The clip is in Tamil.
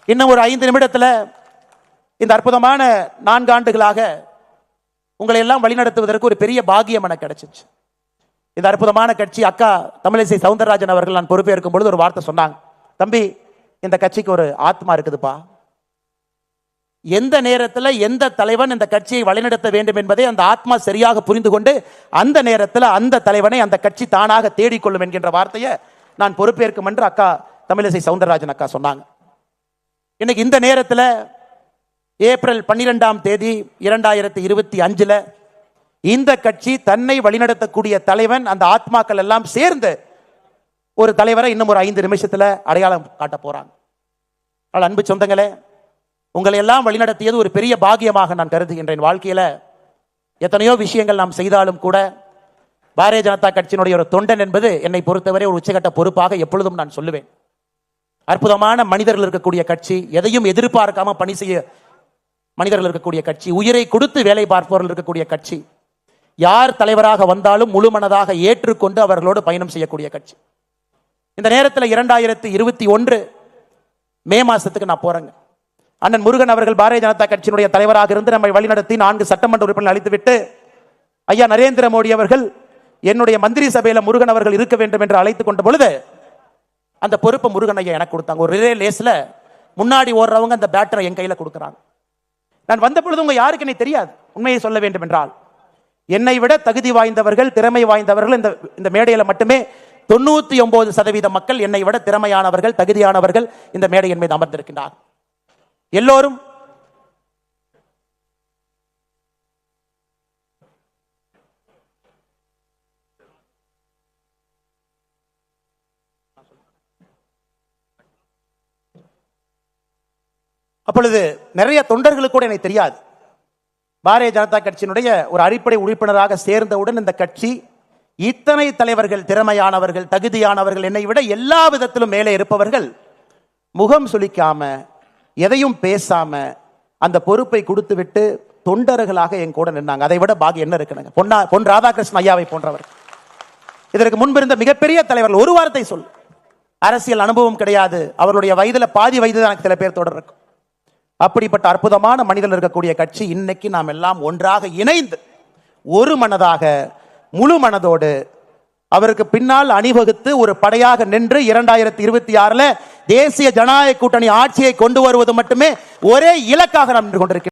இன்னும் ஒரு 5 நிமிடத்தில் இந்த அற்புதமான 4 ஆண்டுகளாக உங்களை எல்லாம் வழிநடத்துவதற்கு ஒரு பெரிய பாக்கியம் எனக்கு கிடைச்சிச்சு. இந்த அற்புதமான கட்சி அக்கா தமிழிசை சவுந்தரராஜன் அவர்கள் நான் பொறுப்பேற்கும் பொழுது ஒரு வார்த்தை சொன்னாங்க, தம்பி இந்த கட்சிக்கு ஒரு ஆத்மா இருக்குதுப்பா. எந்த நேரத்தில் எந்த தலைவன் இந்த கட்சியை வழிநடத்த வேண்டும் என்பதை அந்த ஆத்மா சரியாக புரிந்து கொண்டு அந்த நேரத்தில் அந்த தலைவனை அந்த கட்சி தானாக தேடிக்கொள்ளும் என்கின்ற வார்த்தையை நான் பொறுப்பேற்கும் என்று அக்கா தமிழிசை சவுந்தரராஜன் அக்கா சொன்னாங்க. இன்னைக்கு இந்த நேரத்தில் ஏப்ரல் 12ஆம் தேதி 2025 இந்த கட்சி தன்னை வழிநடத்தக்கூடிய தலைவன் அந்த ஆத்மாக்கள் எல்லாம் சேர்ந்து ஒரு தலைவரை இன்னும் ஒரு 5 நிமிஷத்தில் அடையாளம் காட்ட போறாங்க. அன்பு சொந்தங்களே, உங்களை எல்லாம் வழிநடத்தியது ஒரு பெரிய பாக்கியமாக நான் கருதுகின்றேன். வாழ்க்கையில எத்தனையோ விஷயங்கள் நாம் செய்தாலும் கூட பாரதிய ஜனதா கட்சியினுடைய ஒரு தொண்டன் என்பது என்னை பொறுத்தவரை ஒரு உச்சகட்ட பொறுப்பாக எப்பொழுதும் நான் சொல்லுவேன். அற்புதமான மனிதர்கள் இருக்கக்கூடிய கட்சி, எதையும் எதிர்பார்க்காம பணி செய்ய மனிதர்கள் இருக்கக்கூடிய கட்சி, உயிரை கொடுத்து வேலை பார்ப்பவர்கள் இருக்கக்கூடிய கட்சி, யார் தலைவராக வந்தாலும் முழு மனதாக ஏற்றுக்கொண்டு அவர்களோடு பயணம் செய்யக்கூடிய கட்சி. இந்த நேரத்தில் 2021 மே மாசத்துக்கு நான் போறேங்க. அண்ணன் முருகன் அவர்கள் பாரதிய ஜனதா கட்சியினுடைய தலைவராக இருந்து நம்மை வழிநடத்தி 4 சட்டமன்ற உறுப்பினர்கள் அளித்துவிட்டு ஐயா நரேந்திர மோடி அவர்கள் என்னுடைய மந்திரி சபையில முருகன் அவர்கள் இருக்க வேண்டும் என்று அழைத்துக் கொண்ட பொழுது அந்த பொறுப்பை முருகன் ஐயா எனக்கு கொடுத்தாங்க. ஒரு ரிலே லேஸ்ல முன்னாடி ஓடுறவங்க அந்த பேட்டரை என் கையில கொடுக்குறாங்க. நான் வந்த பொழுது உங்க யாருக்கு என்னை தெரியாது. உண்மையை சொல்ல வேண்டும் என்றால் என்னை விட தகுதி வாய்ந்தவர்கள், திறமை வாய்ந்தவர்கள் இந்த மேடையில மட்டுமே 99% மக்கள் என்னை விட திறமையானவர்கள், தகுதியானவர்கள் இந்த மேடையின் மீது அமர்ந்திருக்கின்றார். எல்லோரும் அப்பொழுது நிறைய தொண்டர்களுக்கு கூட எனக்கு தெரியாது. பாரதிய ஜனதா கட்சியினுடைய ஒரு அடிப்படை உறுப்பினராக சேர்ந்தவுடன் இந்த கட்சி இத்தனை தலைவர்கள், திறமையானவர்கள், தகுதியானவர்கள், என்னை விட எல்லா விதத்திலும் மேலே இருப்பவர்கள் முகம் சுளிக்காம எதையும் பேசாம அந்த பொறுப்பை கொடுத்து விட்டு தொண்டர்களாக என் கூட நின்னாங்க. அதை விட பாக்கி என்ன இருக்குங்க? பொன் ராதாகிருஷ்ணன் ஐயாவை போன்றவர், இதற்கு முன்பு இருந்த மிகப்பெரிய தலைவர்கள். ஒரு வார்த்தை சொல், அரசியல் அனுபவம் கிடையாது, அவருடைய வயதுல பாதி வயது தான் சில பேர் தொடர் இருக்கும். அப்படிப்பட்ட அற்புதமான மனிதர்கள் இருக்கக்கூடிய கட்சி இன்னைக்கு நாம் எல்லாம் ஒன்றாக இணைந்து ஒரு மனதாக முழு மனதோடு அவருக்கு பின்னால் அணிவகுத்து ஒரு படையாக நின்று 2026 தேசிய ஜனநாயக கூட்டணி ஆட்சியை கொண்டு வருவது மட்டுமே ஒரே இலக்காக நாம் நின்று கொண்டிருக்கிறோம்.